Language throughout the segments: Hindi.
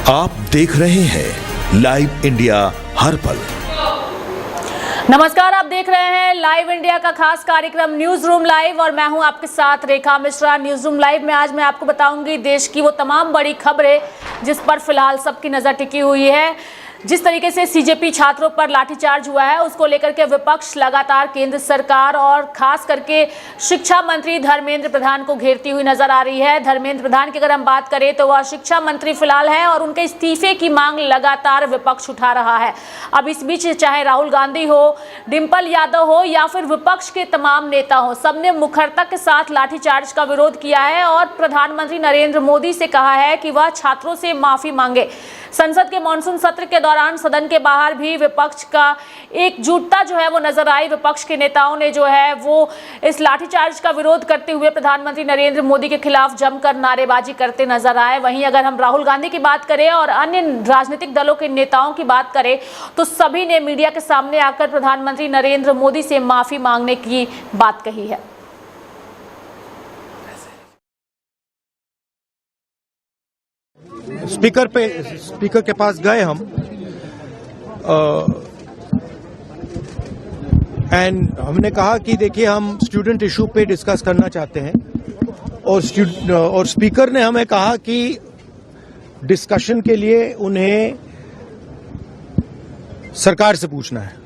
आप देख रहे हैं लाइव इंडिया हर पल। नमस्कार, आप देख रहे हैं लाइव इंडिया का खास कार्यक्रम न्यूज रूम लाइव और मैं हूं आपके साथ रेखा मिश्रा। न्यूज रूम लाइव में आज मैं आपको बताऊंगी देश की वो तमाम बड़ी खबरें जिस पर फिलहाल सबकी नजर टिकी हुई है। जिस तरीके से सीजेपी छात्रों पर लाठीचार्ज हुआ है उसको लेकर के विपक्ष लगातार केंद्र सरकार और खास करके शिक्षा मंत्री धर्मेंद्र प्रधान को घेरती हुई नजर आ रही है। धर्मेंद्र प्रधान की अगर हम बात करें तो वह शिक्षा मंत्री फिलहाल है और उनके इस्तीफे की मांग लगातार विपक्ष उठा रहा है। अब इस बीच चाहे राहुल गांधी हो, डिंपल यादव हो या फिर विपक्ष के तमाम नेता हो, सबने मुखरता के साथ लाठीचार्ज का विरोध किया है और प्रधानमंत्री नरेंद्र मोदी से कहा है कि वह छात्रों से माफी मांगे। संसद के मानसून सत्र के दौरान सदन के बाहर भी विपक्ष का एकजुटता जो है वो नजर आई। विपक्ष के नेताओं ने जो है वो इस लाठीचार्ज का विरोध करते हुए प्रधानमंत्री नरेंद्र मोदी के खिलाफ जमकर नारेबाजी करते नजर आए। वहीं अगर हम राहुल गांधी की बात करें और अन्य राजनीतिक दलों के नेताओं की बात करें तो सभी ने मीडिया के सामने आकर प्रधानमंत्री नरेंद्र मोदी से माफी मांगने की बात कही है। स्पीकर के पास गए हम एंड हमने कहा कि देखिए हम स्टूडेंट इशू पे डिस्कस करना चाहते हैं और स्पीकर ने हमें कहा कि डिस्कशन के लिए उन्हें सरकार से पूछना है।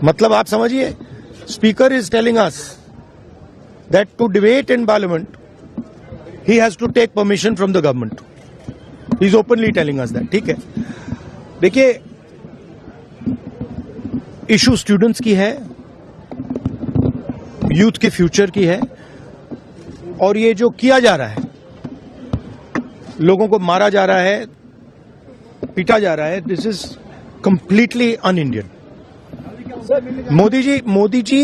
मतलब आप समझिए, speaker is telling us that to debate in parliament he has to take permission from the government. He is openly telling us that. ठीक है, देखिए इशू स्टूडेंट्स की है, यूथ के फ्यूचर की है और ये जो किया जा रहा है, लोगों को मारा जा रहा है, पीटा जा रहा है, this is completely un Indian. Modi ji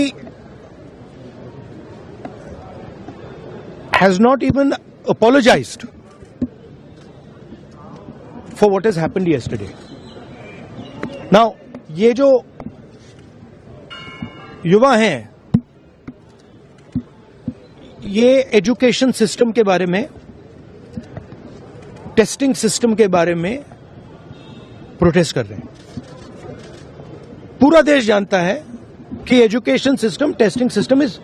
has not even apologized for what has happened yesterday. Now, ये जो युवा हैं, ये एजुकेशन सिस्टम के बारे में, टेस्टिंग सिस्टम के बारे में प्रोटेस्ट कर रहे हैं। पूरा देश जानता है कि education system, testing system is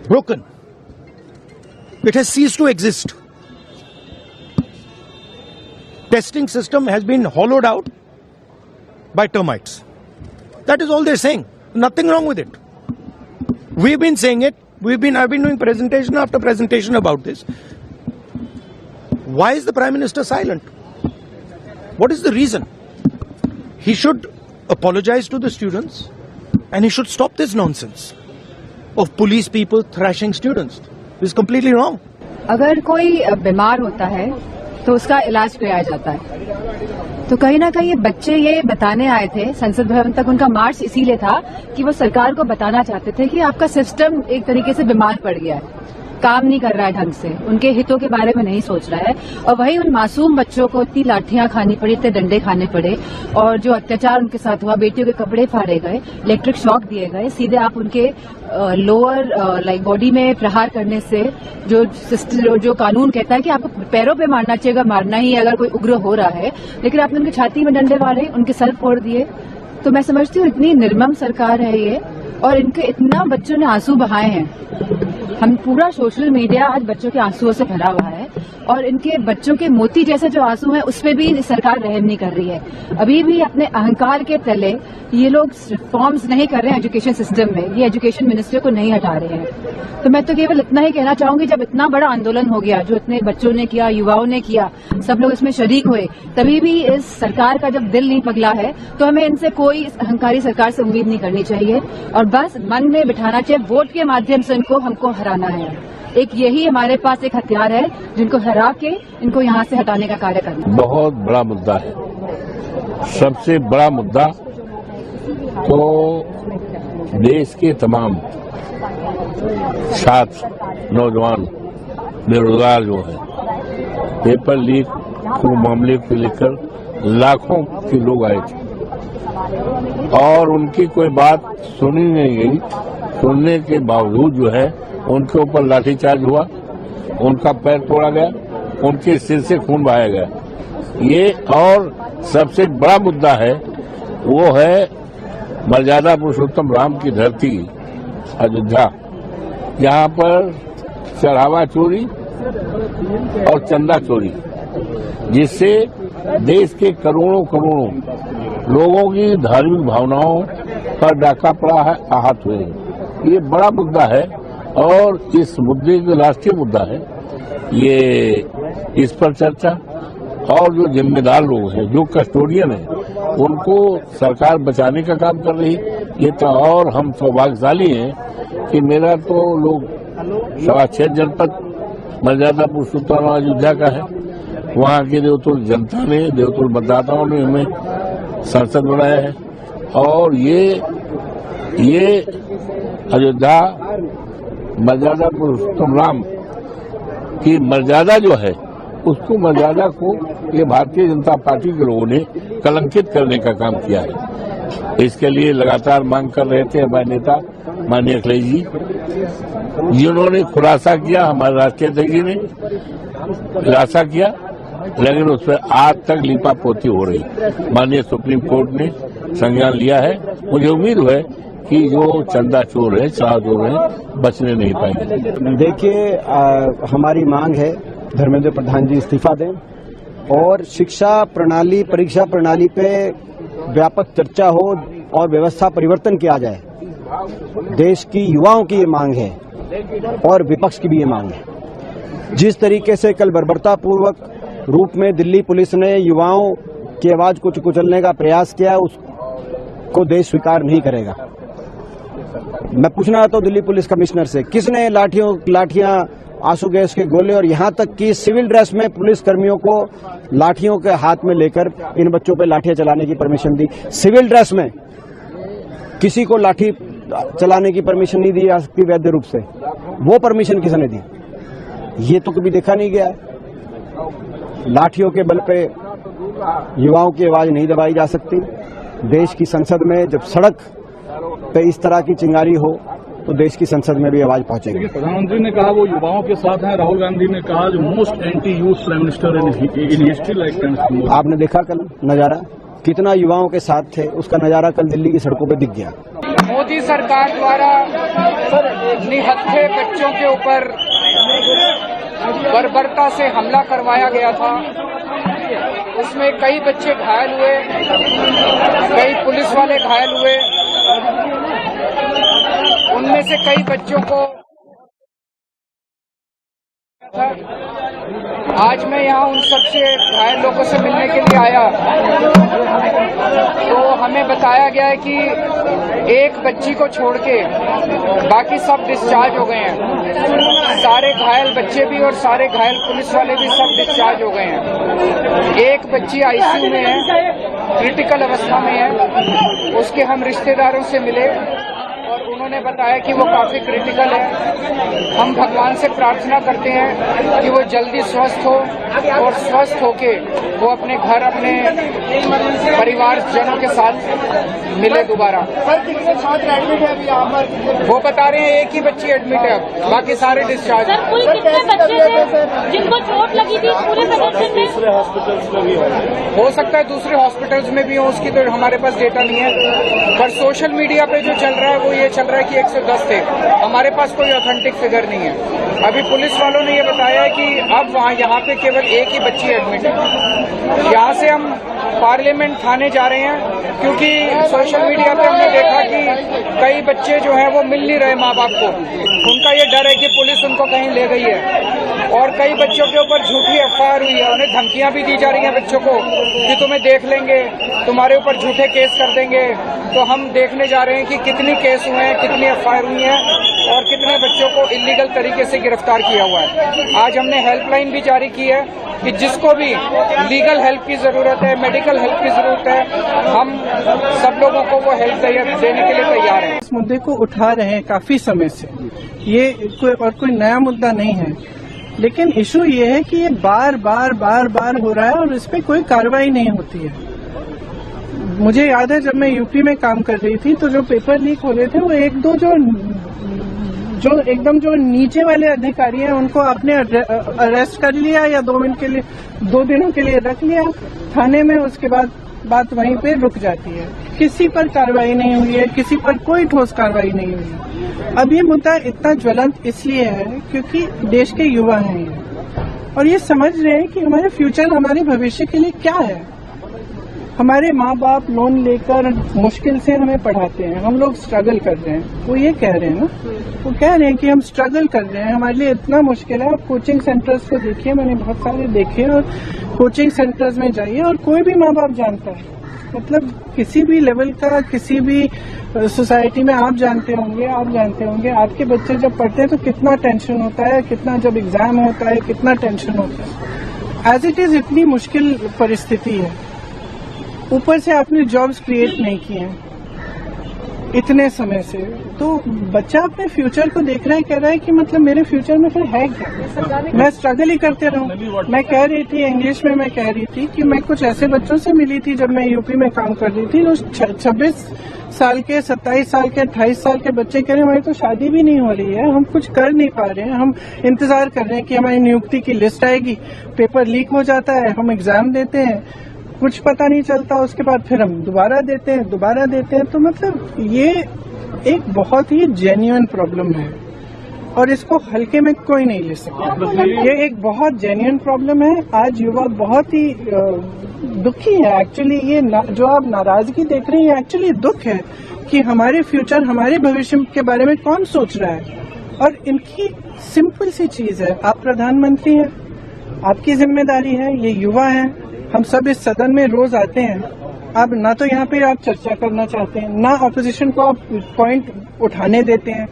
broken. It has ceased to exist. Testing system has been hollowed out by termites. That is all they're saying. Nothing wrong with it. We've been saying it. I've been doing presentation after presentation about this. Why is the Prime Minister silent? What is the reason? He should apologize to the students and he should stop this nonsense of police people thrashing students. This is completely wrong. अगर कोई बीमार होता है तो उसका इलाज कराया जाता है, तो कहीं ना कहीं बच्चे ये बताने आए थे संसद भवन तक, उनका मार्च इसीलिए था कि वो सरकार को बताना चाहते थे कि आपका सिस्टम एक तरीके से बीमार पड़ गया है, काम नहीं कर रहा है ढंग से, उनके हितों के बारे में नहीं सोच रहा है। और वही उन मासूम बच्चों को इतनी लाठियां खानी पड़ी, इतने डंडे खाने पड़े और जो अत्याचार उनके साथ हुआ, बेटियों के कपड़े फाड़े गए, इलेक्ट्रिक शॉक दिए गए, सीधे आप उनके लोअर बॉडी में प्रहार करने से जो कानून कहता है कि आपको पैरों पे मारना चाहिए, अगर मारना ही अगर कोई उग्र हो रहा है, लेकिन आपने उनकी छाती में डंडे मारे, उनके सर फोड़ दिए। तो मैं समझती हूँ इतनी निर्मम सरकार है ये और इनके इतना बच्चों ने आंसू बहाए हैं। हम पूरा सोशल मीडिया आज बच्चों के आंसुओं से भरा हुआ है और इनके बच्चों के मोती जैसे जो आंसू हैं उस पे भी सरकार रहम नहीं कर रही है। अभी भी अपने अहंकार के तले ये लोग रिफॉर्म्स नहीं कर रहे हैं एजुकेशन सिस्टम में, ये एजुकेशन मिनिस्ट्री को नहीं हटा रहे हैं। तो मैं तो केवल इतना ही कहना चाहूंगी, जब इतना बड़ा आंदोलन हो गया, जो इतने बच्चों ने किया, युवाओं ने किया, सब लोग इसमें शरीक हुए, तभी भी इस सरकार का जब दिल नहीं पगला है तो हमें इनसे कोई इस अहंकारी सरकार से उम्मीद नहीं करनी चाहिए और बस मन में बिठाना चाहिए, वोट के माध्यम से हमको हराना है। एक यही हमारे पास एक हथियार है जिनको हरा के इनको यहाँ से हटाने का कार्य करना। बहुत बड़ा मुद्दा है, सबसे बड़ा मुद्दा तो देश के तमाम छात्र, नौजवान, बेरोजगार जो है, पेपर लीक को मामले को लेकर लाखों के लोग आए थे और उनकी कोई बात सुनी नहीं गई। सुनने के बावजूद जो है उनके ऊपर लाठीचार्ज हुआ, उनका पैर तोड़ा गया उनके सिर से खून बहाया गया। ये और सबसे बड़ा मुद्दा है वो है मर्यादा पुरुषोत्तम राम की धरती अयोध्या, यहाँ पर चढ़ावा चोरी और चंदा चोरी, जिससे देश के करोड़ों करोड़ों लोगों की धार्मिक भावनाओं पर डाका पड़ा है, आहत हुए हैं। ये बड़ा मुद्दा है और इस मुद्दे का राष्ट्रीय मुद्दा है। ये इस पर चर्चा और जो जिम्मेदार लोग हैं, जो कस्टोडियन हैं, उनको सरकार बचाने का काम कर रही। ये तो और हम सौभाग्यशाली हैं कि मेरा तो लोग 6.25 जनपद मर्यादा पुरुषोत्तम अयोध्या का है। वहाँ के देवतुल जनता ने, देवतुल मतदाताओं ने हमें सांसद बनाया है और ये अयोध्या मर्यादा पुरुषोत्तम राम की मर्यादा जो है, उसको मर्यादा को ये भारतीय जनता पार्टी के लोगों ने कलंकित करने का काम किया है। इसके लिए लगातार मांग कर रहे थे हमारे नेता माननीय अखिलेश जी, जिन्होंने खुलासा किया, हमारे राष्ट्रीय अध्यक्ष जी ने खुलासा किया, लेकिन उस पर आज तक लीपापोती हो रही। माननीय सुप्रीम कोर्ट ने संज्ञान लिया है। मुझे उम्मीद है कि जो चंदा चोर है, चढ़ाव चोर है, बचने नहीं पाएंगे। देखिए, हमारी मांग है धर्मेंद्र प्रधान जी इस्तीफा दें और शिक्षा प्रणाली, परीक्षा प्रणाली पे व्यापक चर्चा हो और व्यवस्था परिवर्तन किया जाए। देश की युवाओं की ये मांग है और विपक्ष की भी ये मांग है। जिस तरीके से कल बर्बरतापूर्वक रूप में दिल्ली पुलिस ने युवाओं की आवाज को कुचलने का प्रयास किया, उसको देश स्वीकार नहीं करेगा। मैं पूछना चाहता हूं दिल्ली पुलिस कमिश्नर से, किसने लाठियां, आंसू गैस के गोले और यहां तक कि सिविल ड्रेस में पुलिस कर्मियों को लाठियों के हाथ में लेकर इन बच्चों पे लाठियां चलाने की परमिशन दी? सिविल ड्रेस में किसी को लाठी चलाने की परमिशन नहीं दी जा सकती वैध रूप से। वो परमिशन किसने दी? ये तो कभी देखा नहीं गया। लाठियों के बल पे युवाओं की आवाज नहीं दबाई जा सकती। देश की संसद में जब सड़क पे इस तरह की चिंगारी हो तो देश की संसद में भी आवाज पहुंचेगी। प्रधानमंत्री ने कहा वो युवाओं के साथ हैं। राहुल गांधी ने कहा जो most anti youth prime minister in history like. आपने देखा कल नजारा, कितना युवाओं के साथ थे, उसका नजारा कल दिल्ली की सड़कों पे दिख गया। मोदी सरकार द्वारा निहत्थे बच्चों के ऊपर बर्बरता से हमला करवाया गया था। उसमें कई बच्चे घायल हुए, कई पुलिस वाले घायल हुए। उनमें से कई बच्चों को आज मैं यहाँ उन सबसे घायल लोगों से मिलने के लिए आया तो हमें बताया गया है कि एक बच्ची को छोड़ के बाकी सब डिस्चार्ज हो गए हैं। सारे घायल बच्चे भी और सारे घायल पुलिस वाले भी सब डिस्चार्ज हो गए हैं। एक बच्ची आईसीयू में है, क्रिटिकल अवस्था में है। उसके हम रिश्तेदारों से मिले और उन्होंने बताया कि वो काफी क्रिटिकल है। हम भगवान से प्रार्थना करते हैं कि वो जल्दी स्वस्थ हो और स्वस्थ होके वो अपने घर, अपने परिवारजनों के साथ मिले दोबारा। वो बता रहे हैं एक ही बच्ची एडमिट है, बाकी सारे डिस्चार्ज। कुल कितने बच्चे थे जिनको चोट लगी थी? पूरे दूसरे हॉस्पिटल्स में भी हो सकता है दूसरे हॉस्पिटल्स में भी हो, उसकी तो हमारे पास डेटा नहीं है। पर सोशल मीडिया पे जो चल रहा है वो ये चल रहा है कि 110 थे। हमारे पास कोई ऑथेंटिक फिगर नहीं है। अभी पुलिस वालों ने ये बताया कि अब यहाँ पे केवल एक ही बच्ची एडमिट है। यहाँ से हम पार्लियामेंट थाने जा रहे हैं क्योंकि सोशल मीडिया पे हमने देखा कि कई बच्चे जो हैं वो मिल नहीं रहे माँ बाप को। उनका ये डर है कि पुलिस उनको कहीं ले गई है और कई बच्चों के ऊपर झूठी एफआईआर हुई है। उन्हें धमकियां भी दी जा रही हैं बच्चों को कि तुम्हें देख लेंगे, तुम्हारे ऊपर झूठे केस कर देंगे। तो हम देखने जा रहे हैं कि कितनी केस हुए हैं, कितनी एफआईआर हुई हैं और कितने बच्चों को इलीगल तरीके से गिरफ्तार किया हुआ है। आज हमने हेल्पलाइन भी जारी की है कि जिसको भी लीगल हेल्प की जरूरत है, मेडिकल हेल्प की जरूरत है, हम सब लोगों को वो हेल्प देने के लिए तैयार हैं। इस मुद्दे को उठा रहे हैं काफी समय से। ये कोई नया मुद्दा नहीं है, लेकिन इशू ये है कि ये बार बार हो रहा है और इस पे कोई कार्रवाई नहीं होती है। मुझे याद है जब मैं यूपी में काम कर रही थी तो जो पेपर लीक हो रहे थे वो एक दो जो एकदम जो नीचे वाले अधिकारी हैं उनको आपने अरेस्ट कर लिया या 2 दिनों के लिए रख लिया थाने में, उसके बाद बात वहीं पे रुक जाती है। किसी पर कार्रवाई नहीं हुई है, किसी पर कोई ठोस कार्रवाई नहीं हुई है। अब ये मुद्दा इतना ज्वलंत इसलिए है क्योंकि देश के युवा हैं ये, और ये समझ रहे हैं कि हमारे फ्यूचर, हमारे भविष्य के लिए क्या है। हमारे माँ बाप लोन लेकर मुश्किल से हमें पढ़ाते हैं, हम लोग स्ट्रगल कर रहे हैं। वो ये कह रहे हैं ना, वो कह रहे हैं कि हम स्ट्रगल कर रहे हैं, हमारे लिए इतना मुश्किल है। आप कोचिंग सेंटर्स को देखिए, मैंने बहुत सारे देखे, और कोचिंग सेंटर्स में जाइए और कोई भी माँ बाप जानता है, मतलब किसी भी लेवल का, किसी भी सोसाइटी में आप जानते होंगे, आपके बच्चे जब पढ़ते हैं तो कितना टेंशन होता है, कितना जब एग्जाम होता है कितना टेंशन होता है। एज इट इज इतनी मुश्किल परिस्थिति है, ऊपर से आपने जॉब्स क्रिएट नहीं किए हैं इतने समय से, तो बच्चा अपने फ्यूचर को देख रहा है, कह रहा है कि मतलब मेरे फ्यूचर में फिर है क्या, मैं स्ट्रगल ही करते रहूं। मैं कह रही थी इंग्लिश में, मैं कह रही थी कि मैं कुछ ऐसे बच्चों से मिली थी जब मैं यूपी में काम कर रही थी, उस 26 साल के, 27 साल के, 28 साल के बच्चे कह रहे हैं हमारी तो शादी भी नहीं हो रही है, हम कुछ कर नहीं पा रहे हैं, हम इंतजार कर रहे हैं कि हमारी नियुक्ति की लिस्ट आएगी, पेपर लीक हो जाता है, हम एग्जाम देते हैं, कुछ पता नहीं चलता, उसके बाद फिर हम दोबारा देते हैं। तो मतलब ये एक बहुत ही जेन्युइन प्रॉब्लम है और इसको हल्के में कोई नहीं ले सकता। ये एक बहुत जेन्युइन प्रॉब्लम है। आज युवा बहुत ही दुखी है एक्चुअली। ये जो आप नाराजगी देख रहे हैं एक्चुअली दुख है कि हमारे फ्यूचर, हमारे भविष्य के बारे में कौन सोच रहा है। और इनकी सिंपल सी चीज है, आप प्रधानमंत्री हैं, आपकी जिम्मेदारी है, ये युवा है, हम सब इस सदन में रोज आते हैं, आप ना तो यहाँ पे आप चर्चा करना चाहते हैं, ना ऑपोजिशन को आप पॉइंट उठाने देते हैं,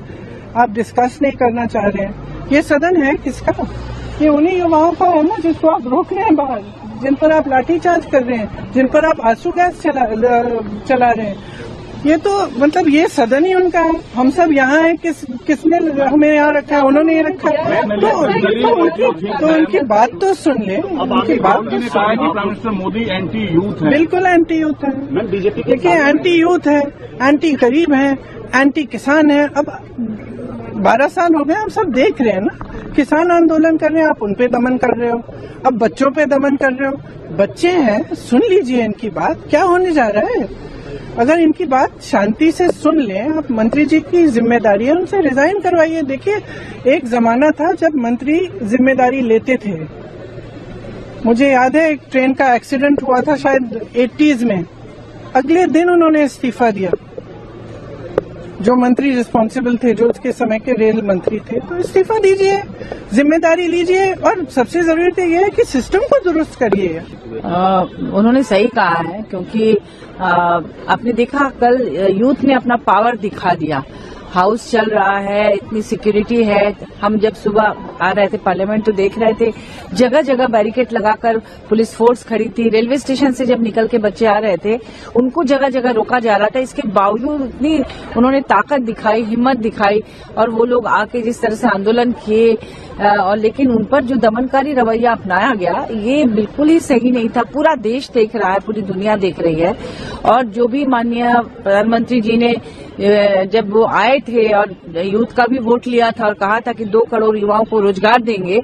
आप डिस्कस नहीं करना चाह रहे हैं। ये सदन है किसका? ये उन्हीं युवाओं का है ना जिसको आप रोक रहे हैं बाहर, जिन पर आप लाठीचार्ज कर रहे हैं, जिन पर आप आंसू गैस चला रहे हैं। ये तो मतलब ये सदन ही उनका है, हम सब यहाँ हैं, किसने हमें यहाँ रखा है? उन्होंने ही रखा है। तो उनकी बात तो सुन ले, उनकी बात तो सुन। Prime minister Modi anti youth है। बिल्कुल एंटी यूथ है, देखिए एंटी यूथ है, एंटी गरीब है, एंटी किसान है। अब 12 साल हो गए, हम सब देख रहे हैं ना, किसान आंदोलन कर रहे हैं, आप उन पे दमन कर रहे हो, अब बच्चों पे दमन कर रहे हो। बच्चे हैं, सुन लीजिए इनकी बात, क्या होने जा रहा है। अगर इनकी बात शांति से सुन लें, आप मंत्री जी की जिम्मेदारी है, उनसे रिजाइन करवाइए। देखिए एक जमाना था जब मंत्री जिम्मेदारी लेते थे, मुझे याद है एक ट्रेन का एक्सीडेंट हुआ था शायद 80s में, अगले दिन उन्होंने इस्तीफा दिया। जो मंत्री रिस्पॉन्सिबल थे, जो उसके समय के रेल मंत्री थे, तो इस्तीफा दीजिए, जिम्मेदारी लीजिए, और सबसे जरूरी तो यह है कि सिस्टम को दुरुस्त करिए। उन्होंने सही कहा है, क्योंकि आपने देखा कल यूथ ने अपना पावर दिखा दिया। हाउस चल रहा है, इतनी सिक्योरिटी है। हम जब सुबह आ रहे थे पार्लियामेंट तो देख रहे थे जगह जगह बैरिकेड लगाकर पुलिस फोर्स खड़ी थी। रेलवे स्टेशन से जब निकल के बच्चे आ रहे थे उनको जगह जगह रोका जा रहा था। इसके बावजूद इतनी उन्होंने ताकत दिखाई, हिम्मत दिखाई, और वो लोग आके जिस तरह से आंदोलन किए, और लेकिन उन पर जो दमनकारी रवैया अपनाया गया ये बिल्कुल ही सही नहीं था। पूरा देश देख रहा है, पूरी दुनिया देख रही है। और जो भी माननीय प्रधानमंत्री जी ने जब वो आए थे और यूथ का भी वोट लिया था और कहा था कि 2 करोड़ युवाओं को रोजगार देंगे,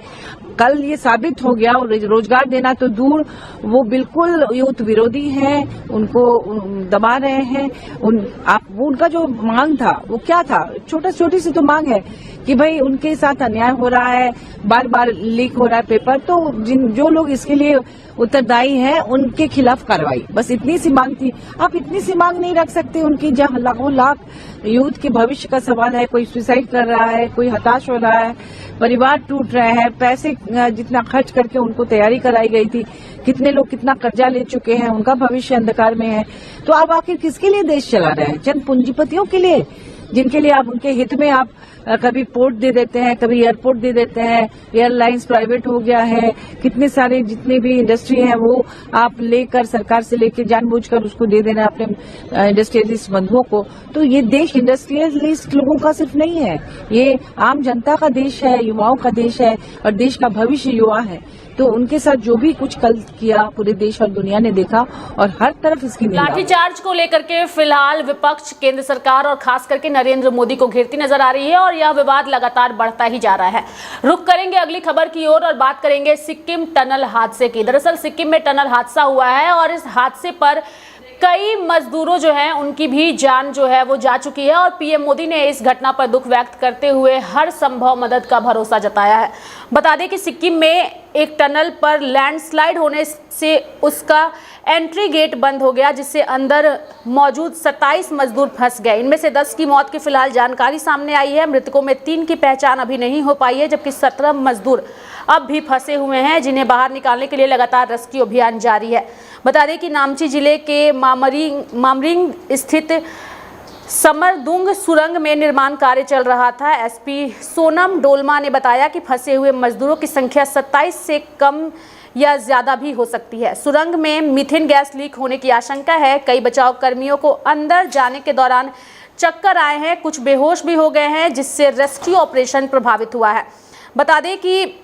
कल ये साबित हो गया। और रोजगार देना तो दूर, वो बिल्कुल यूथ विरोधी हैं, उनको दबा रहे हैं। वो उनका जो मांग था वो क्या था? छोटी सी तो मांग है कि भाई उनके साथ अन्याय हो रहा है, बार बार लीक हो रहा है पेपर, तो जो लोग इसके लिए उत्तरदायी हैं उनके खिलाफ कार्रवाई, बस इतनी सी मांग थी। आप इतनी सी मांग नहीं रख सकते उनकी, जहां लाखों लाख यूथ के भविष्य का सवाल है। कोई सुसाइड कर रहा है, कोई हताश हो रहा है, परिवार टूट रहे हैं, पैसे जितना खर्च करके उनको तैयारी कराई गई थी, कितने लोग कितना कर्जा ले चुके हैं, उनका भविष्य अंधकार में है। तो आप आखिर किसके लिए देश चला रहे हैं? चंद पूंजीपतियों के लिए, जिनके लिए आप उनके हित में आप कभी पोर्ट दे देते हैं, कभी एयरपोर्ट दे देते हैं, एयरलाइंस प्राइवेट हो गया है, कितने सारे जितने भी इंडस्ट्री हैं वो आप लेकर, सरकार से लेकर जानबूझकर उसको दे देना अपने इंडस्ट्रियलिस्ट बंधुओं को। तो ये देश इंडस्ट्रियलिस्ट लोगों का सिर्फ नहीं है, ये आम जनता का देश है, युवाओं का देश है, और देश का भविष्य युवा है। तो उनके साथ जो भी कुछ कल किया पूरे देश और दुनिया ने देखा, और हर तरफ इसकी लाठीचार्ज को लेकर के फिलहाल विपक्ष, केंद्र सरकार और खास करके नरेंद्र मोदी को घेरती नजर आ रही है और यह विवाद लगातार बढ़ता ही जा रहा है। रुक करेंगे अगली खबर की ओर और बात करेंगे सिक्किम टनल हादसे की। दरअसल सिक्किम में टनल हादसा हुआ है और इस हादसे पर कई मजदूरों जो हैं उनकी भी जान जो है वो जा चुकी है और पीएम मोदी ने इस घटना पर दुख व्यक्त करते हुए हर संभव मदद का भरोसा जताया है। बता दें कि सिक्किम में एक टनल पर लैंडस्लाइड होने से उसका एंट्री गेट बंद हो गया, जिससे अंदर मौजूद 27 मजदूर फंस गए। इनमें से 10 की मौत की फिलहाल जानकारी सामने आई है। मृतकों में 3 की पहचान अभी नहीं हो पाई है, जबकि 17 मजदूर अब भी फंसे हुए हैं, जिन्हें बाहर निकालने के लिए लगातार रेस्क्यू अभियान जारी है। बता दें कि नामची जिले के मामरिंग स्थित समरदुंग सुरंग में निर्माण कार्य चल रहा था। एसपी सोनम डोलमा ने बताया कि फंसे हुए मजदूरों की संख्या 27 से कम या ज्यादा भी हो सकती है। सुरंग में मीथेन गैस लीक होने की आशंका है। कई बचाव कर्मियों को अंदर जाने के दौरान चक्कर आए हैं, कुछ बेहोश भी हो गए हैं, जिससे रेस्क्यू ऑपरेशन प्रभावित हुआ है। बता दें कि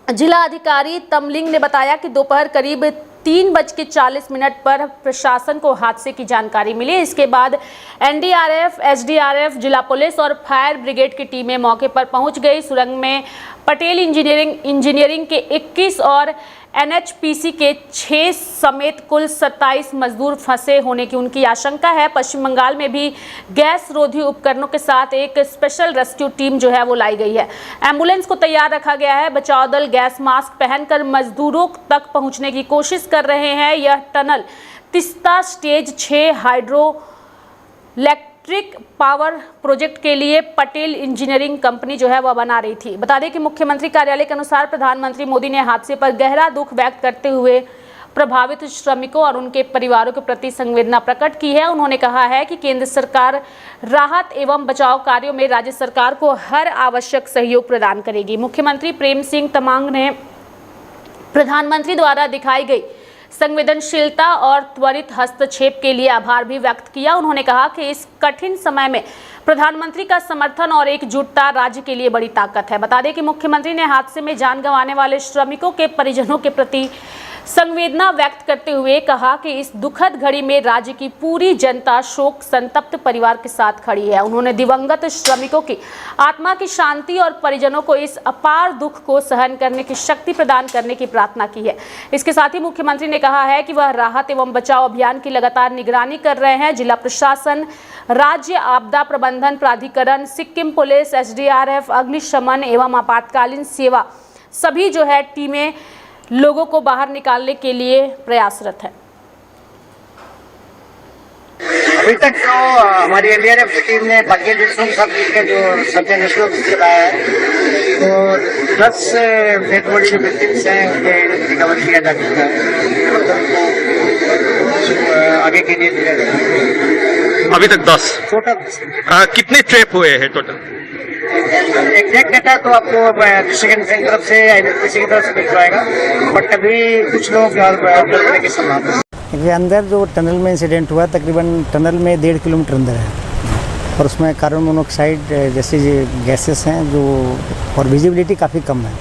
जिला अधिकारी तमलिंग ने बताया कि दोपहर करीब 3:40 पर प्रशासन को हादसे की जानकारी मिली। इसके बाद एनडीआरएफ, एसडीआरएफ, जिला पुलिस और फायर ब्रिगेड की टीमें मौके पर पहुंच गई। सुरंग में पटेल इंजीनियरिंग के 21 और एनएचपीसी के 6 समेत कुल 27 मजदूर फंसे होने की उनकी आशंका है। पश्चिम बंगाल में भी गैस रोधी उपकरणों के साथ एक स्पेशल रेस्क्यू टीम जो है वो लाई गई है। एम्बुलेंस को तैयार रखा गया है। बचाव दल गैस मास्क पहनकर मजदूरों तक पहुंचने की कोशिश कर रहे हैं। यह tunnel Teesta stage 6 hydro electric power project के लिए पटेल इंजीनियरिंग कंपनी जो है वह बना रही थी। बता दें कि मुख्यमंत्री कार्यालय के अनुसार प्रधानमंत्री मोदी ने हादसे पर गहरा दुख व्यक्त करते हुए प्रभावित श्रमिकों और उनके परिवारों के प्रति संवेदना प्रकट की है। उन्होंने कहा है कि केंद्र सरकार राहत एवं बचाव कार्यों में राज्य सरकार को हर आवश्यक सहयोग प्रदान करेगी। मुख्यमंत्री प्रेम सिंह तमांग ने प्रधानमंत्री द्वारा दिखाई गई संवेदनशीलता और त्वरित हस्तक्षेप के लिए आभार भी व्यक्त किया। उन्होंने कहा कि इस कठिन समय में प्रधानमंत्री का समर्थन और एकजुटता राज्य के लिए बड़ी ताकत है। बता दें कि मुख्यमंत्री ने हादसे में जान गंवाने वाले श्रमिकों के परिजनों के प्रति संवेदना व्यक्त करते हुए कहा कि इस दुखद घड़ी में राज्य की पूरी जनता शोक संतप्त परिवार के साथ खड़ी है। उन्होंने दिवंगत श्रमिकों की आत्मा की शांति और परिजनों को इस अपार दुख को सहन करने की शक्ति प्रदान करने की प्रार्थना की है। इसके साथ ही मुख्यमंत्री ने कहा है कि वह राहत एवं बचाव अभियान की लगातार निगरानी कर रहे हैं। जिला प्रशासन, राज्य आपदा प्रबंधन प्राधिकरण, सिक्किम पुलिस, एसडीआरएफ, अग्निशमन एवं आपातकालीन सेवा सभी जो है टीमें लोगों को बाहर निकालने के लिए प्रयासरत है। अभी तक तो हमारी एनडीआरएफ की टीम ने बाकी सब के जो सर्च एंड रेस्क्यू चलाया है, तो 10 डेड बॉडी जो विक्टिम्स हैं उनके रिकवर किया जा चुका है। आगे के लिए दिया जाएगा। अभी तक 10 टोटल। कितने ट्रैप हुए हैं टोटल? एग्जैक्ट डेटा तो आपको डिस्ट्रिक्ट की तरफ से किसी की तरफ से मिल जाएगा, बट अभी कुछ लोग करने की संभावना है। ये अंदर जो टनल में इंसिडेंट हुआ, तकरीबन टनल में 1.5 किलोमीटर अंदर है और उसमें कार्बन मोनोऑक्साइड जैसे गैसेस हैं जो, और विजिबिलिटी काफ़ी कम है।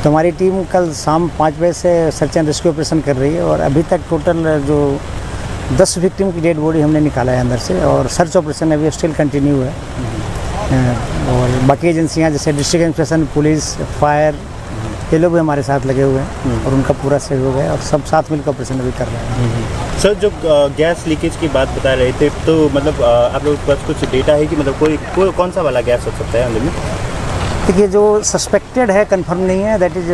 तो हमारी टीम कल शाम 5 बजे से सर्च एंड रेस्क्यू ऑपरेशन कर रही है और अभी तक टोटल जो 10 विक्टिम की डेड बॉडी हमने निकाला है अंदर से, और सर्च ऑपरेशन अभी स्टिल कंटिन्यू है। और बाकी एजेंसियां जैसे डिस्ट्रिक्ट इंस्पेक्शन, पुलिस, फायर, ये लोग भी हमारे साथ लगे हुए हैं और उनका पूरा सहयोग है और सब साथ मिलकर ऑपरेशन अभी कर रहे हैं। सर, जो गैस लीकेज की बात बता रहे थे, तो मतलब आप लोगों के पास कुछ डेटा है कि मतलब कोई कौन सा वाला गैस हो सकता है अंदर में? देखिए, जो सस्पेक्टेड है, कंफर्म नहीं है, दैट इज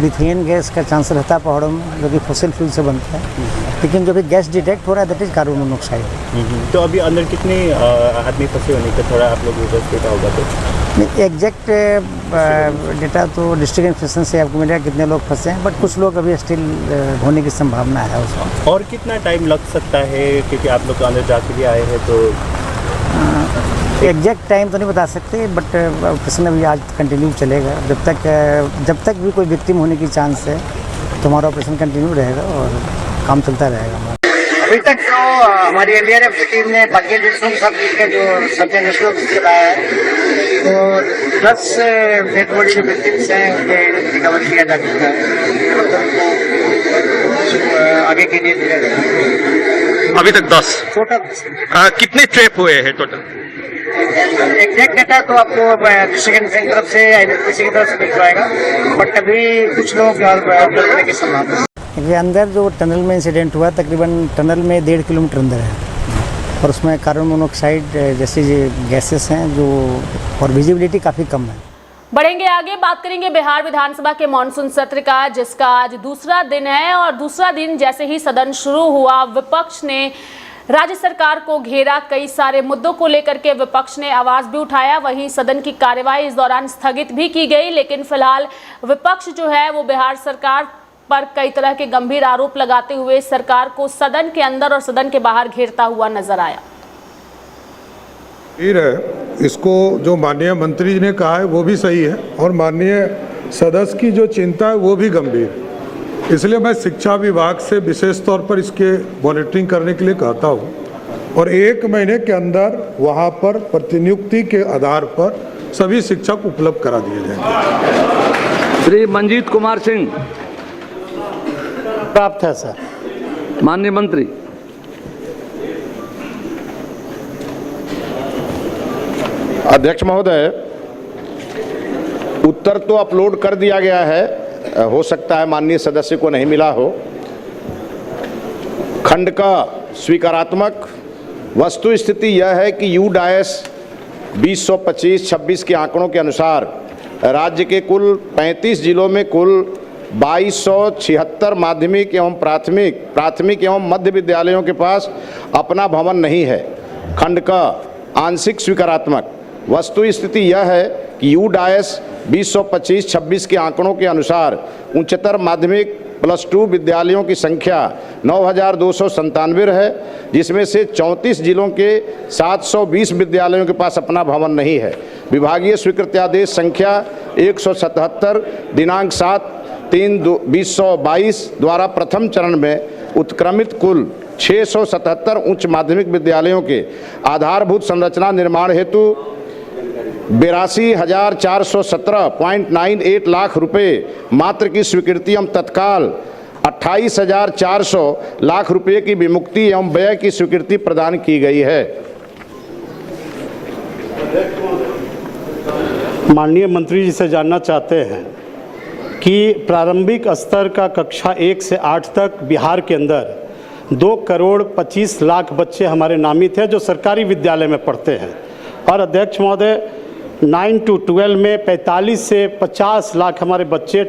मीथेन गैस का चांस रहता है पहाड़ों में, जो कि फॉसिल फ्यूल से बनता है। लेकिन जो भी गैस डिटेक्ट हो रहा है दैट इज कार्बन मोनोऑक्साइड। तो अभी अंदर कितने आदमी फंसे होने का थोड़ा आप लोग डेटा होगा तो? एग्जैक्ट डेटा तो डिस्ट्रिक्ट इंस्पेक्शन से आपको मिलेगा कितने लोग फंसे हैं, बट कुछ लोग अभी स्टिल होने की संभावना है उसमें। और कितना टाइम लग सकता है, क्योंकि आप लोग अंदर जाके भी आए हैं तो? एग्जैक्ट टाइम तो नहीं बता सकते, बट ऑपरेशन अभी आज कंटिन्यू चलेगा। जब तक भी कोई विक्टिम होने की चांस है तो हमारा ऑपरेशन कंटिन्यू रहेगा और काम चलता रहेगा। अभी तक तो हमारी एनडीआरएफ की टीम ने बाकी सब के जो सर्च एंड रेस्क्यू चलाया है, तो 10 डेड बॉडी जो विक्टिम्स हैं उनके रिकवर किया जा चुका है। आगे के लिए दिया जाएगा। अभी तक 10 टोटल। कितने ट्रैप हुए हैं टोटल? एग्जैक्ट डेटा तो आपको डिस्ट्रिक्ट की तरफ से या किसी की तरफ से मिल पाएगा, बट अभी कुछ लोग करने की संभावना। ये अंदर जो टनल में इंसिडेंट हुआ, तकरीबन टनल में 1.5 किलोमीटर अंदर है और उसमें कार्बन मोनोऑक्साइड जैसे गैसेस हैं जो, और विजिबिलिटी काफ़ी कम है। बढ़ेंगे आगे, बात करेंगे बिहार विधानसभा के मानसून सत्र का, जिसका आज दूसरा दिन है। और दूसरा दिन जैसे ही सदन शुरू हुआ, विपक्ष ने राज्य सरकार को घेरा। कई सारे मुद्दों को लेकर के विपक्ष ने आवाज भी उठाया। वहीं सदन की कार्यवाही इस दौरान स्थगित भी की गई। लेकिन फिलहाल विपक्ष जो है वो बिहार सरकार पर कई तरह के गंभीर आरोप लगाते हुए सरकार को सदन के अंदर और सदन के बाहर घेरता हुआ नजर आया। इसको जो माननीय मंत्री जी ने कहा है वो भी सही है, और माननीय सदस्य की जो चिंता है वो भी गंभीर। इसलिए मैं शिक्षा विभाग से विशेष तौर पर इसके मॉनिटरिंग करने के लिए कहता हूँ, और 1 महीने के अंदर वहाँ पर प्रतिनियुक्ति के आधार पर सभी शिक्षक उपलब्ध करा दिए जाएंगे। श्री मंजीत कुमार सिंह प्राप्त है सर। माननीय मंत्री। अध्यक्ष महोदय, उत्तर तो अपलोड कर दिया गया है, हो सकता है माननीय सदस्य को नहीं मिला हो। खंड का स्वीकारात्मक वस्तु स्थिति यह है कि यूडायस 2025-26 के आंकड़ों के अनुसार राज्य के कुल 35 जिलों में कुल 2276 माध्यमिक एवं प्राथमिक एवं मध्य विद्यालयों के पास अपना भवन नहीं है। खंड का आंशिक स्वीकारात्मक वस्तु स्थिति यह है कि यूडायस 2025-26 के आंकड़ों के अनुसार उच्चतर माध्यमिक +2 विद्यालयों की संख्या 9297 है, जिसमें से 34 जिलों के 720 विद्यालयों के पास अपना भवन नहीं है। विभागीय स्वीकृत्यादेश संख्या 177 दिनांक 7/3/2022 द्वारा प्रथम चरण में उत्क्रमित कुल 677 उच्च माध्यमिक विद्यालयों के आधारभूत संरचना निर्माण हेतु 82,417.98 लाख रुपए मात्र की स्वीकृति एवं तत्काल 28,400 लाख रुपए की विमुक्ति एवं व्यय की स्वीकृति प्रदान की गई है। माननीय मंत्री जी से जानना चाहते हैं कि प्रारंभिक स्तर का कक्षा 1 से 8 तक बिहार के अंदर 2,25,00,000 बच्चे हमारे नामित हैं जो सरकारी विद्यालय में पढ़ते हैं, और अध्यक्ष महोदय 9 to 12 में 45 से 50 लाख हमारे बच्चे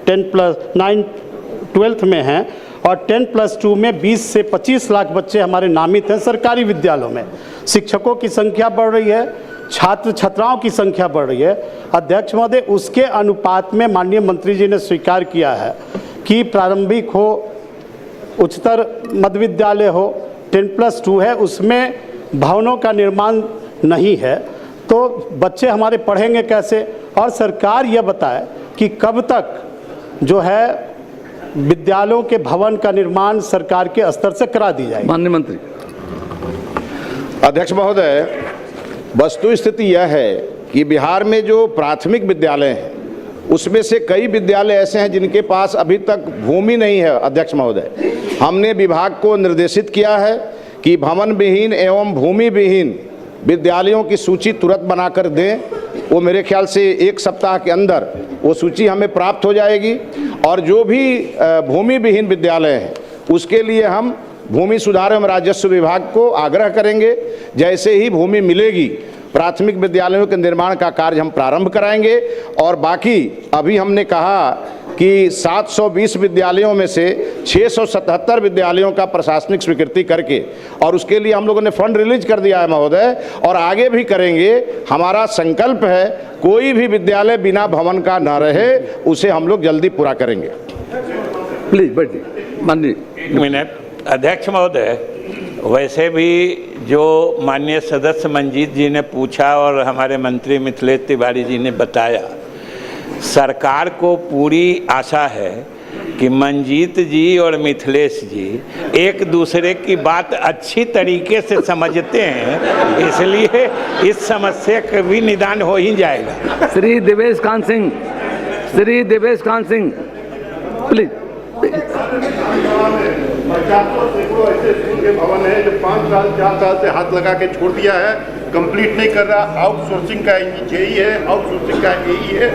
12th में हैं, और 10+2 में 20 से 25 लाख बच्चे हमारे नामित हैं सरकारी विद्यालयों में। शिक्षकों की संख्या बढ़ रही है, छात्र छात्राओं की संख्या बढ़ रही है। अध्यक्ष महोदय, उसके अनुपात में माननीय मंत्री जी ने स्वीकार किया है कि प्रारंभिक हो, उच्चतर मध्य विद्यालय हो, 10+2 है, उसमें भवनों का निर्माण नहीं है, तो बच्चे हमारे पढ़ेंगे कैसे? और सरकार यह बताए कि कब तक जो है विद्यालयों के भवन का निर्माण सरकार के स्तर से करा दी जाए। माननीय मंत्री। अध्यक्ष महोदय, वस्तु स्थिति यह है कि बिहार में जो प्राथमिक विद्यालय हैं उसमें से कई विद्यालय ऐसे हैं जिनके पास अभी तक भूमि नहीं है। अध्यक्ष महोदय, हमने विभाग को निर्देशित किया है कि भवन विहीन एवं भूमि विहीन विद्यालयों की सूची तुरंत बनाकर दें। वो मेरे ख्याल से 1 सप्ताह के अंदर वो सूची हमें प्राप्त हो जाएगी, और जो भी भूमि विहीन विद्यालय हैं उसके लिए हम भूमि सुधार एवं राजस्व विभाग को आग्रह करेंगे, जैसे ही भूमि मिलेगी प्राथमिक विद्यालयों के निर्माण का कार्य हम प्रारंभ कराएंगे। और बाकी अभी हमने कहा कि 720 विद्यालयों में से 677 विद्यालयों का प्रशासनिक स्वीकृति करके, और उसके लिए हम लोगों ने फंड रिलीज कर दिया है महोदय, और आगे भी करेंगे। हमारा संकल्प है कोई भी विद्यालय बिना भवन का न रहे, उसे हम लोग जल्दी पूरा करेंगे। प्लीज बैठिए। माननीय। 1 मिनट। अध्यक्ष महोदय, वैसे भी जो माननीय सदस्य मंजीत जी ने पूछा और हमारे मंत्री मिथिलेश तिवारी जी ने बताया, सरकार को पूरी आशा है कि मंजीत जी और मिथिलेश जी एक दूसरे की बात अच्छी तरीके से समझते हैं, इसलिए इस समस्या का भी निदान हो ही जाएगा। श्री देवेश कांत सिंह। श्री देवेश कांत सिंह प्लीज। ऐसे स्कूल के भवन है जो 5 साल 4 साल से हाथ लगा के छोड़ दिया है, कंप्लीट नहीं कर रहा, आउटसोर्सिंग का यही है, आउटसोर्सिंग का यही है,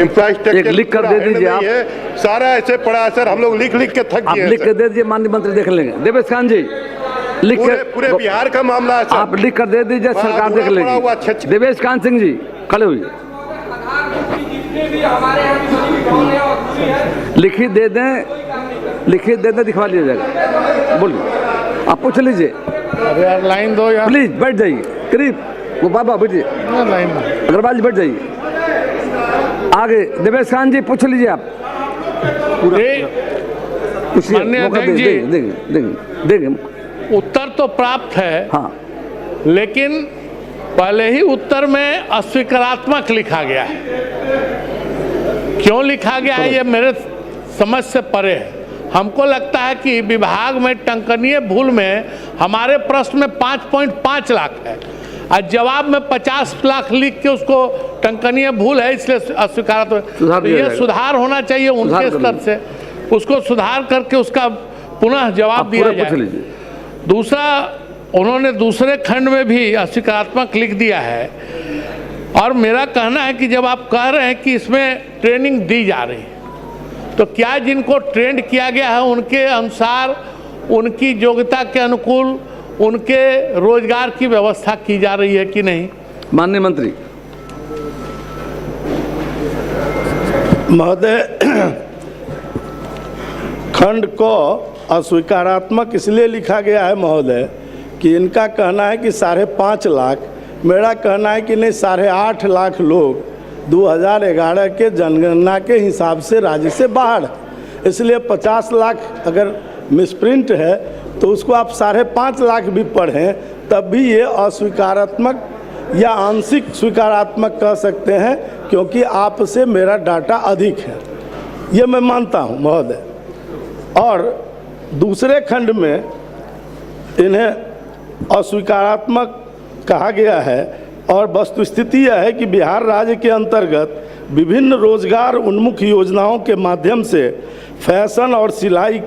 इंफ्रास्ट्रक्चर लिख कर दे दीजिए आप, सारा ऐसे पड़ा है सर, हम लोग लिख के थक गए। लिख कर दे दीजिए, माननीय मंत्री देख लेंगे। देवेश खान जी लिख कर, पूरे बिहार का मामला है सर, आप लिख कर दे दीजिए, सरकार देख लेगी। देवेश खान सिंह जी खड़े हुए, लिखित दे दें, लिखित दे दें, दिखवा लिया जाएगा। बोलिए, आप पूछ लीजिए। अरे यार लाइन दो यार, प्लीज बैठ जाइए करीब, वो बाबा बैठिए, अग्रवाल जी बैठ जाइए आगे। देवेश खान जी पूछ लीजिए आप, माननीय अध्यक्ष जी देंगे। उत्तर तो प्राप्त है, हाँ, लेकिन पहले ही उत्तर में अस्वीकारात्मक लिखा गया है। क्यों लिखा गया है ये मेरे समझ से परे है। हमको लगता है कि विभाग में टंकनीय भूल में हमारे प्रश्न में 5.5 लाख है और जवाब में 50 लाख लिख के उसको टंकनीय भूल है, इसलिए अस्वीकारात्मक। तो ये सुधार होना चाहिए उनके स्तर से, उसको सुधार करके उसका पुनः जवाब दिया जाए। दूसरा, उन्होंने दूसरे खंड में भी अस्वीकारात्मक लिख दिया है और मेरा कहना है कि जब आप कह रहे हैं कि इसमें ट्रेनिंग दी जा रही है, तो क्या जिनको ट्रेंड किया गया है उनके अनुसार, उनकी योग्यता के अनुकूल उनके रोजगार की व्यवस्था की जा रही है कि नहीं? माननीय मंत्री महोदय, खंड को अस्वीकारात्मक इसलिए लिखा गया है महोदय कि इनका कहना है कि 5.5 लाख, मेरा कहना है कि नहीं, 8.5 लाख लोग 2011 के जनगणना के हिसाब से राज्य से बाहर, इसलिए 50 लाख अगर मिसप्रिंट है तो उसको आप 5.5 लाख भी पढ़ें तब भी ये अस्वीकारात्मक या आंशिक स्वीकारात्मक कह सकते हैं, क्योंकि आपसे मेरा डाटा अधिक है, ये मैं मानता हूँ महोदय। और दूसरे खंड में इन्हें अस्वीकारात्मक कहा गया है और वस्तुस्थिति यह है कि बिहार राज्य के अंतर्गत विभिन्न रोजगार उन्मुख योजनाओं के माध्यम से फैशन और सिलाई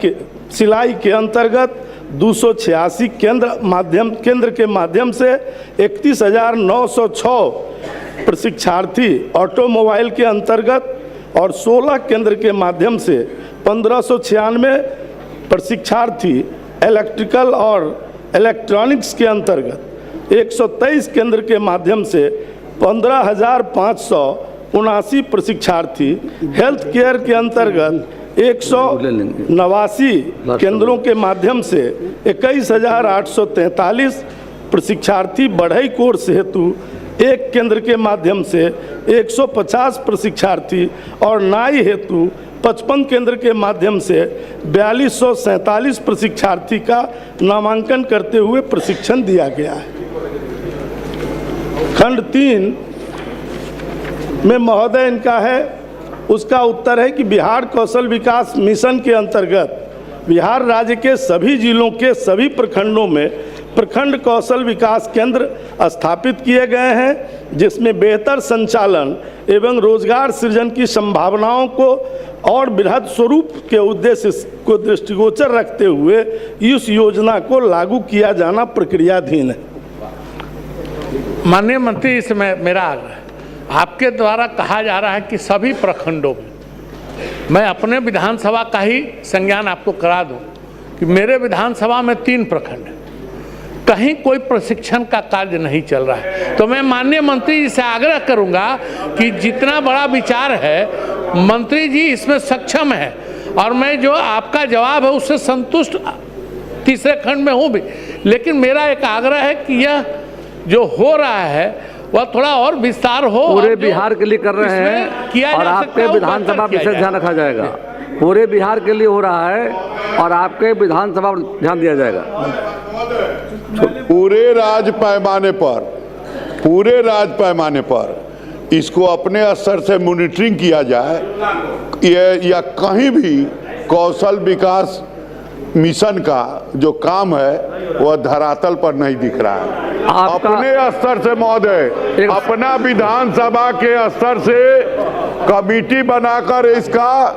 के अंतर्गत 286 केंद्र के माध्यम से 31,906 प्रशिक्षार्थी, ऑटोमोबाइल के अंतर्गत और 16 केंद्र के माध्यम से 1596 प्रशिक्षार्थी, इलेक्ट्रिकल और इलेक्ट्रॉनिक्स के अंतर्गत 123 केंद्र के माध्यम से 15,579 प्रशिक्षार्थी, हेल्थ केयर के अंतर्गत 189 केंद्रों के माध्यम से 21,843 प्रशिक्षार्थी, बढ़ई कोर्स हेतु 1 केंद्र के माध्यम से 150 प्रशिक्षार्थी और नाई हेतु 55 केंद्र के माध्यम से 4247 प्रशिक्षार्थी का नामांकन करते हुए प्रशिक्षण दिया गया है। खंड 3 में महोदय इनका है, उसका उत्तर है कि बिहार कौशल विकास मिशन के अंतर्गत बिहार राज्य के सभी जिलों के सभी प्रखंडों में प्रखंड कौशल विकास केंद्र स्थापित किए गए हैं, जिसमें बेहतर संचालन एवं रोजगार सृजन की संभावनाओं को और बृहद स्वरूप के उद्देश्य को दृष्टिगोचर रखते हुए इस योजना को लागू किया जाना प्रक्रियाधीन है। माननीय मंत्री, इसमें मेरा आग्रह, आपके द्वारा कहा जा रहा है कि सभी प्रखंडों में, मैं अपने विधानसभा का ही संज्ञान आपको करा दूं कि मेरे विधानसभा में 3 प्रखंड है, कहीं कोई प्रशिक्षण का कार्य नहीं चल रहा है। तो मैं माननीय मंत्री जी से आग्रह करूंगा कि जितना बड़ा विचार है मंत्री जी इसमें सक्षम है और मैं जो आपका जवाब है उससे संतुष्ट तीसरे खंड में हूँ भी, लेकिन मेरा एक आग्रह है कि यह जो हो रहा है वह थोड़ा और विस्तार हो। पूरे बिहार के लिए कर रहे हैं और आपके विधानसभा विशेष ध्यान रखा जाएगा। पूरे बिहार के लिए हो रहा है और आपके विधानसभा पर ध्यान दिया जाएगा। पूरे राज्य पैमाने पर इसको अपने स्तर से मॉनिटरिंग किया जाए, या कहीं भी कौशल विकास मिशन का जो काम है वह धरातल पर नहीं दिख रहा है। अपने स्तर से महोदय, अपना विधानसभा के स्तर से कमेटी बनाकर इसका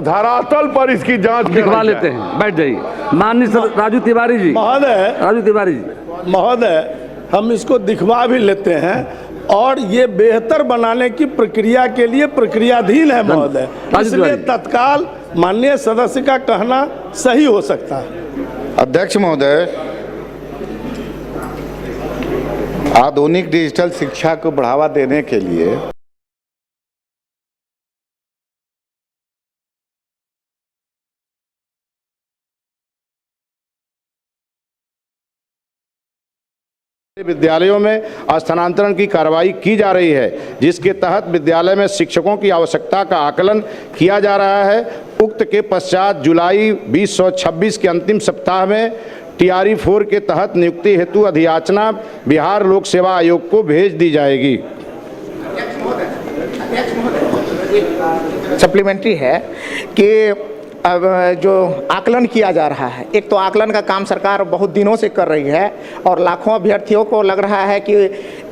धरातल पर इसकी जांच दिखवा लेते हैं। बैठ जाइए। माननीय राजू तिवारी जी। महोदय, राजू तिवारी जी महोदय, हम इसको दिखवा भी लेते हैं और ये बेहतर बनाने की प्रक्रिया के लिए प्रक्रियाधीन है महोदय, इसलिए तत्काल माननीय सदस्य का कहना सही हो सकता है। अध्यक्ष महोदय, आधुनिक डिजिटल शिक्षा को बढ़ावा देने के लिए विद्यालयों में स्थानांतरण की कार्रवाई की जा रही है, जिसके तहत विद्यालय में शिक्षकों की आवश्यकता का आकलन किया जा रहा है। उक्त के पश्चात जुलाई 2026 के अंतिम सप्ताह में TRE 4 के तहत नियुक्ति हेतु अधियाचना बिहार लोक सेवा आयोग को भेज दी जाएगी। सप्लीमेंट्री है कि अब जो आकलन किया जा रहा है, एक तो आकलन का काम सरकार बहुत दिनों से कर रही है और लाखों अभ्यर्थियों को लग रहा है कि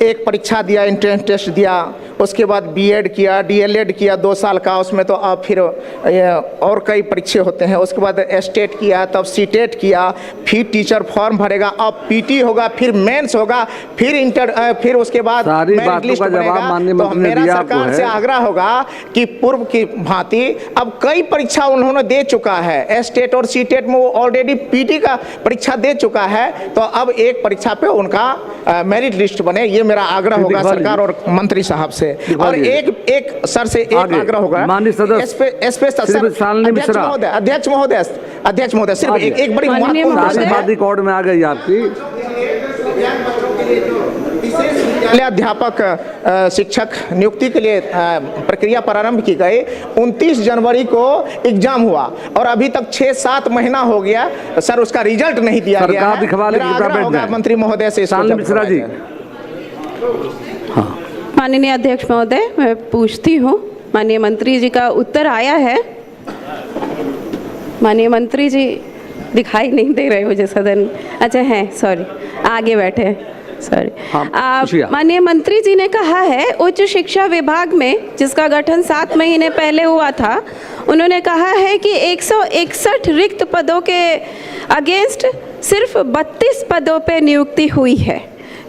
एक परीक्षा दिया, एंट्रेंस टेस्ट दिया, उसके बाद B.Ed किया, D.LED किया 2 साल का, उसमें तो अब फिर और कई परीक्षे होते हैं, उसके बाद स्टेट किया, तब CTET किया, फिर टीचर फॉर्म भरेगा, अब PT होगा, फिर मेंस होगा, फिर उसके बाद मेरिट लिस्ट बनेगा। तो मेरा सरकार से आग्रह होगा कि पूर्व की भांति अब कई परीक्षा उन्होंने दे चुका है, स्टेट और CTET में वो ऑलरेडी PT का परीक्षा दे चुका है, तो अब एक परीक्षा पे उनका मेरिट लिस्ट बने, ये मेरा आग्रह होगा सरकार और मंत्री साहब से। और एक सर से एक आग्रह होगा, अध्यक्ष महोदय सिर्फ एक बड़ी महत्वपूर्ण रिकॉर्ड में आ गई आपकी अध्यापक शिक्षक नियुक्ति के लिए प्रक्रिया प्रारंभ की गई। 29 जनवरी को एग्जाम हुआ और अभी तक 6-7 महीना हो गया सर, उसका रिजल्ट नहीं दिया गया है। मेरा आग्रह होगा मंत्री महोदय से मिश्रा जी। माननीय अध्यक्ष महोदय, मैं पूछती हूँ, माननीय मंत्री जी का उत्तर आया है। माननीय मंत्री जी दिखाई नहीं दे रहे मुझे सदन, अच्छा हैं, सॉरी आगे बैठे हैं, सॉरी। माननीय मंत्री जी ने कहा है उच्च शिक्षा विभाग में, जिसका गठन 7 महीने पहले हुआ था, उन्होंने कहा है कि 161 रिक्त पदों के अगेंस्ट सिर्फ 32 पदों पे नियुक्ति हुई है,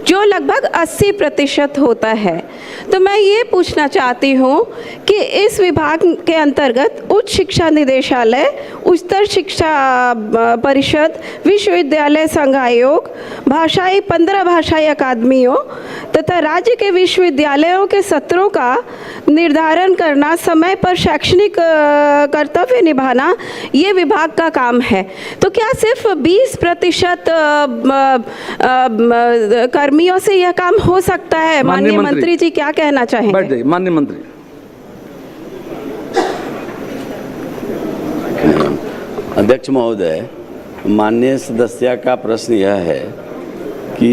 जो लगभग 80% होता है। तो मैं ये पूछना चाहती हूँ कि इस विभाग के अंतर्गत उच्च शिक्षा निदेशालय, उच्चतर शिक्षा परिषद, विश्वविद्यालय संघ आयोग, 15 भाषाई अकादमियों तथा राज्य के विश्वविद्यालयों के सत्रों का निर्धारण करना, समय पर शैक्षणिक कर्तव्य निभाना, ये विभाग का काम है। तो क्या सिर्फ 20% कर्मियों से यह काम हो सकता है? माननीय मंत्री जी क्या कहना चाहेंगे? बैठ जाइए माननीय मंत्री। अध्यक्ष महोदय, माननीय सदस्य का प्रश्न यह है कि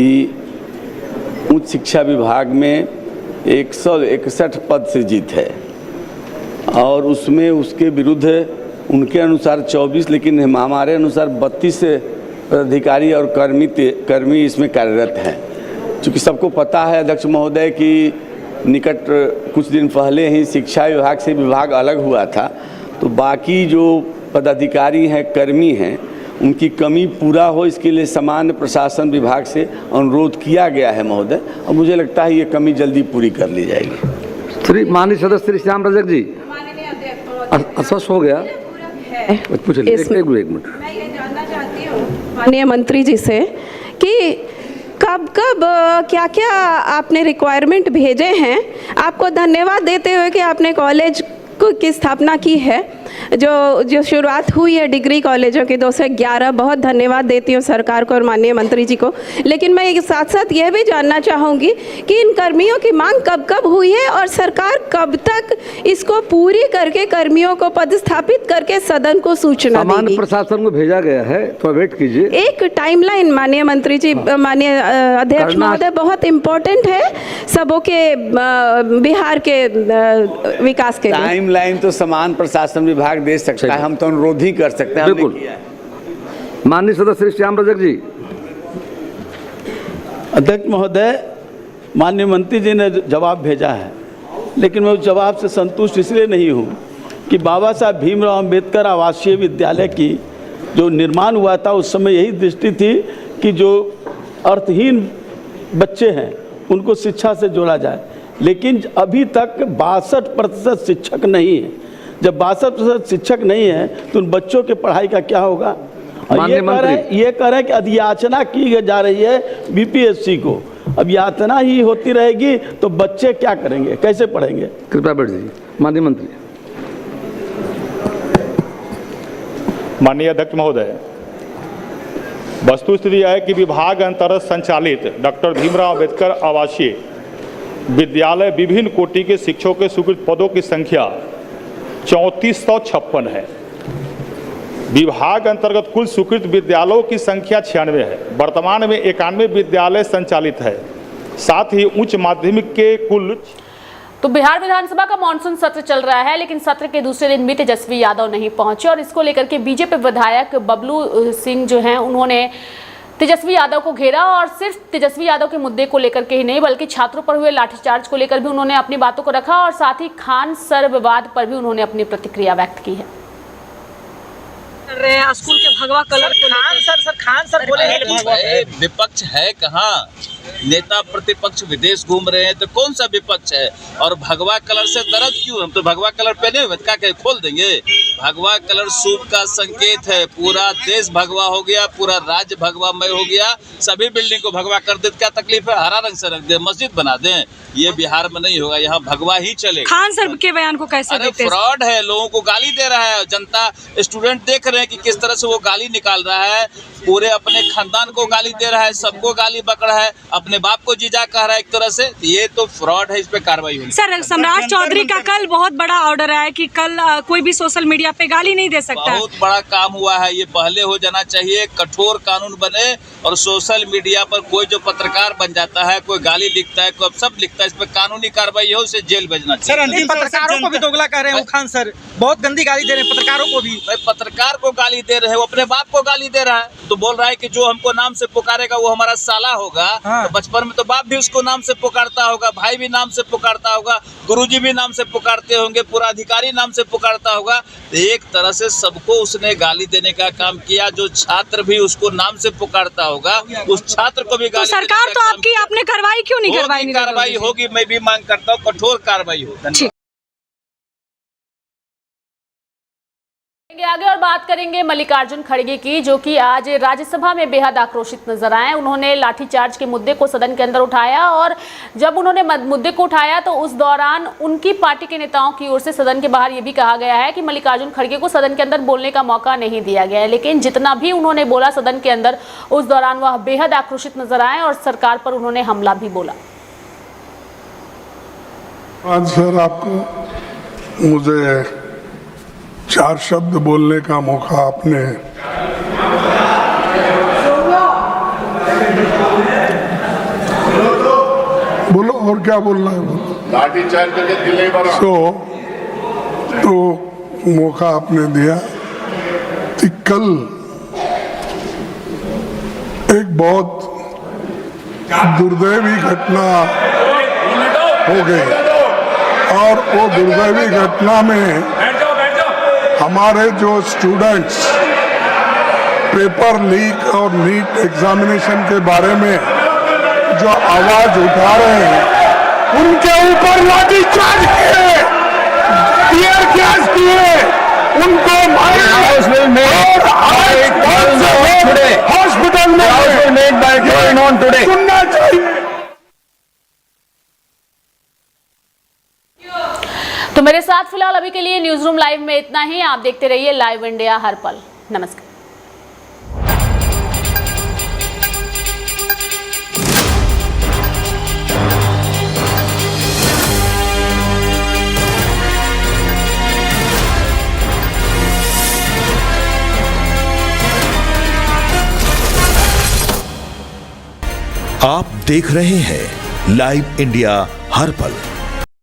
उच्च शिक्षा विभाग में 161 पद सृजित है और उसमें उसके विरुद्ध उनके अनुसार 24, लेकिन हमारे अनुसार 32 अधिकारी और कर्मी इसमें कार्यरत हैं। चूँकि सबको पता है अध्यक्ष महोदय कि निकट कुछ दिन पहले ही शिक्षा विभाग से विभाग अलग हुआ था, तो बाकी जो पदाधिकारी हैं, कर्मी हैं, उनकी कमी पूरा हो इसके लिए सामान्य प्रशासन विभाग से अनुरोध किया गया है महोदय, और मुझे लगता है ये कमी जल्दी पूरी कर ली जाएगी। श्री माननीय सदस्य श्री श्याम रजक जी, अस्वस्थ हो गया, पूछ लीजिए। एक मिनट, मैं ये जानना चाहती हूँ माननीय मंत्री जी से कि कब क्या क्या आपने रिक्वायरमेंट भेजे हैं। आपको धन्यवाद देते हुए कि आपने कॉलेज की स्थापना की है, जो शुरुआत हुई है डिग्री कॉलेजों की 211, बहुत धन्यवाद देती हूँ सरकार को और माननीय मंत्री जी को। लेकिन मैं साथ साथ यह भी जानना चाहूँगी कि इन कर्मियों की मांग कब कब हुई है और सरकार कब तक इसको पूरी करके कर्मियों को पदस्थापित करके सदन को सूचना देगी? सामान्य प्रशासन को भेजा गया है, तो वेट कीजिए। एक टाइमलाइन माननीय मंत्री जी, माननीय अध्यक्ष महोदय, बहुत इम्पोर्टेंट है सबों के बिहार के विकास के लिए। टाइमलाइन तो समान प्रशासन विभाग दे सकता है, हम तो अनुरोध ही कर सकते हैं। बिल्कुल। माननीय सदस्य श्याम रजक जी। अध्यक्ष महोदय, माननीय मंत्री जी ने जवाब भेजा है, लेकिन मैं उस जवाब से संतुष्ट इसलिए नहीं हूँ कि बाबा साहब भीमराव अंबेडकर आवासीय विद्यालय की जो निर्माण हुआ था, उस समय यही दृष्टि थी कि जो अर्थहीन बच्चे हैं उनको शिक्षा से जोड़ा जाए, लेकिन अभी तक 62% शिक्षक नहीं है। जब 62% शिक्षक नहीं है तो उन बच्चों के पढ़ाई का क्या होगा? और ये कह रहे हैं कि अधियाचना की जा रही है बीपीएससी को। अब यातना ही होती रहेगी तो बच्चे क्या करेंगे, कैसे पढ़ेंगे? कृपया बैठ जाइए। माननीय मंत्री। माननीय अध्यक्ष महोदय, वस्तुस्थिति यह है कि विभाग अंतर्गत संचालित डॉक्टर भीमराव अंबेडकर आवासीय विद्यालय विभिन्न कोटि के शिक्षकों के स्वीकृत पदों की संख्या 3456 है। विभाग अंतर्गत कुल स्वीकृत विद्यालयों की संख्या 96 है। वर्तमान में 91 विद्यालय संचालित है। साथ ही उच्च माध्यमिक के कुल। तो बिहार विधानसभा का मानसून सत्र चल रहा है, लेकिन सत्र के दूसरे दिन भी तेजस्वी यादव नहीं पहुंचे और इसको लेकर के बीजेपी विधायक बबलू सिंह जो हैं उन्होंने तेजस्वी यादव को घेरा और सिर्फ तेजस्वी यादव के मुद्दे को लेकर के ही नहीं बल्कि छात्रों पर हुए लाठीचार्ज को लेकर भी उन्होंने अपनी बातों को रखा और साथ ही खान सर विवाद पर भी उन्होंने अपनी प्रतिक्रिया व्यक्त की है। कर रहे हैं स्कूल के भगवा कलर को खान सर बोले विपक्ष है कहाँ? नेता प्रतिपक्ष विदेश घूम रहे हैं तो कौन सा विपक्ष है? और भगवा कलर से दर्द क्यों? हम तो भगवा कलर पहने हुए क्या कहीं खोल देंगे? भगवा कलर शुभ का संकेत है। पूरा देश भगवा हो गया, पूरा राज्य भगवामय हो गया। सभी बिल्डिंग को भगवा कर दे, क्या तकलीफ है? हरा रंग से रख दे, मस्जिद बना दें। ये बिहार में नहीं होगा, यहाँ भगवा ही चलेगा। खान सर के बयान को कैसे देखते हैं? फ्रॉड है, लोगों को गाली दे रहा है। जनता स्टूडेंट देख रहे हैं कि किस तरह से वो गाली निकाल रहा है। पूरे अपने खानदान को गाली दे रहा है, सबको गाली बक रहा है, अपने बाप को जीजा कह रहा है एक तरह से। ये तो फ्रॉड है, इस पे कार्रवाई होगी। सर, सम्राट चौधरी का कल बहुत बड़ा ऑर्डर है कि कल कोई भी सोशल मीडिया पे गाली नहीं दे सकता। बहुत बड़ा काम हुआ है, ये पहले हो जाना चाहिए। कठोर कानून बने और सोशल मीडिया पर कोई जो पत्रकार बन जाता है, कोई गाली लिखता है, कोई सब लिखता है, इस पर कानूनी कार्रवाई हो, उसे जेल भेजना चाहिए। सर, अंतिम पत्रकारों को भी दोगला कह रहे हैं खान सर, बहुत गंदी गाली दे रहे हैं पत्रकारों को भी। पत्रकार को गाली दे रहे हैं, वो अपने बाप को गाली दे रहा है। तो बोल रहा है कि जो हमको नाम से पुकारेगा वो हमारा साला होगा। तो बचपन में तो बाप भी उसको नाम से पुकारता होगा, भाई भी नाम से पुकारता होगा, गुरुजी भी नाम से पुकारते होंगे, पूरा अधिकारी नाम से पुकारता होगा। तो एक तरह से सबको उसने गाली देने का काम किया। जो छात्र भी उसको नाम से पुकारता होगा, उस छात्र को भी गाली। तो सरकार तो आपकी आपने कार्रवाई क्यों नहीं करवाई? कार्रवाई होगी, मैं भी मांग करता हूँ कठोर कार्रवाई हो। आगे और बात करेंगे मल्लिकार्जुन खड़गे की, जो कि आज राज्यसभा में बेहद आक्रोशित नजर आए। उन्होंने लाठीचार्ज के मुद्दे को सदन के अंदर उठाया और जब उन्होंने मुद्दे को उठाया तो उस दौरान उनकी पार्टी के नेताओं की ओर से सदन के बाहर ये भी कहा गया है कि मल्लिकार्जुन खड़गे को सदन के अंदर बोलने का मौका नहीं दिया गया है। लेकिन जितना भी उन्होंने बोला सदन के अंदर, उस दौरान वह बेहद आक्रोशित नजर आए और सरकार पर उन्होंने हमला भी बोला। आज सर आपको मुझे 4 शब्द बोलने का मौका आपने बोलो, और क्या बोलना है बोलो। तो मौका आपने दिया कि कल एक बहुत दुर्दैवी घटना हो गई और वो दुर्दैवी घटना में हमारे जो स्टूडेंट्स पेपर लीक और नीट एग्जामिनेशन के बारे में जो आवाज उठा रहे हैं, उनके ऊपर लाठीचार्ज किए, टीयर गैस किए, उनको हॉस्पिटल में सुनना चाहिए। तो मेरे साथ फिलहाल अभी के लिए न्यूज रूम लाइव में इतना ही। आप देखते रहिए लाइव इंडिया हर पल। नमस्कार। आप देख रहे हैं लाइव इंडिया हर पल।